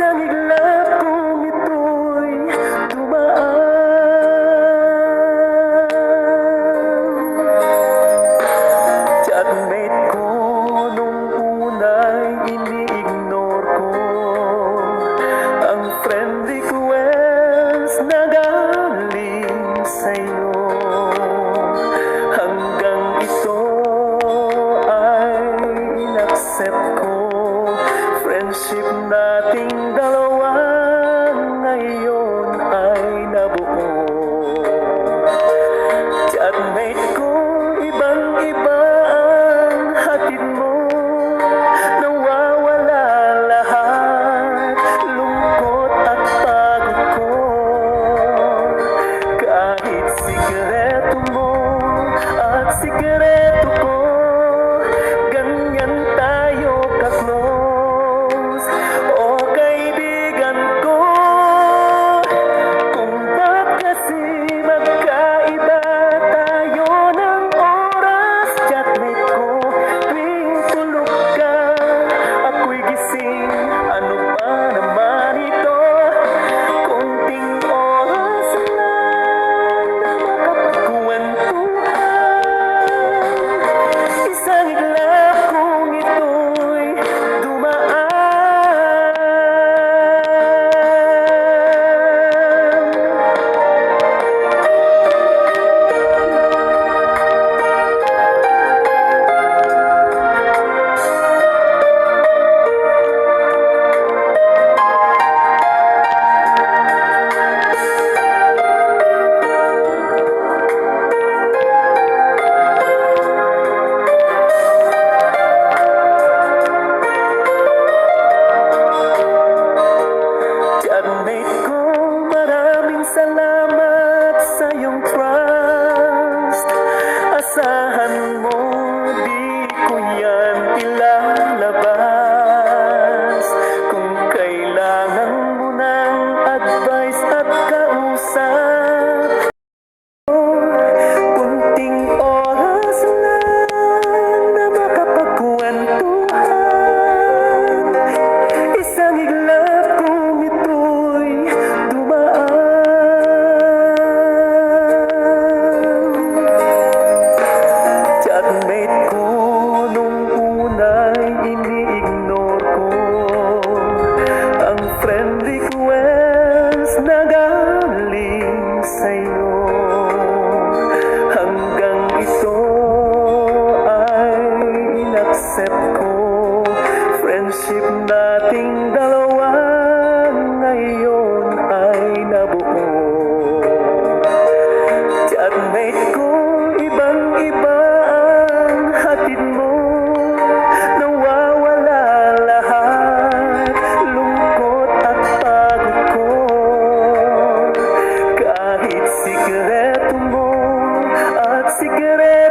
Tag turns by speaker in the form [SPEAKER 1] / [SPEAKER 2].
[SPEAKER 1] Isang iglap kung ito'y dumaan. Chatmate ko nung una'y ini-ignore ko ang friend request na galing sa'yo. Hanggang ito ay in-accept ko. Friendship nating dalawa ngayon ay nabuo. Chatmate ko, ibang-iba ang hatid mo. Nawawala lahat, lungkot at pagod ko. Kahit sikreto mo at sikreto ko, ganyan tayo ka-close. O kaibigan ko, kung ba't kasi magkaiba tayo ng oras. Chatmate ko, tuwing tulog ka, ako'y gising. Ano ba naman ito? Konting oras lang na makapagkwentuhan. Isang iglap kung ito'y dumaan. Chatmate ko, maraming salamat sa iyong trust. Asahan mo, di ko yan ilalabas. Kung kailangan mo ng advice at kausap, kunting oras lang na makapagkwentuhan. Isang iglap kung ito'y dumaan. Chatmate ko nung una'y ini-ignore ko ang friend request na galing sa'yo. Hanggang ito ay in-accept ko. Friendship nating dalawa ngayon ay nabuo. Chatmate ko, ibang-iba ang hatid mo. Nawawala lahat, lungkot at pagod ko. Kahit sikreto mo at sikreto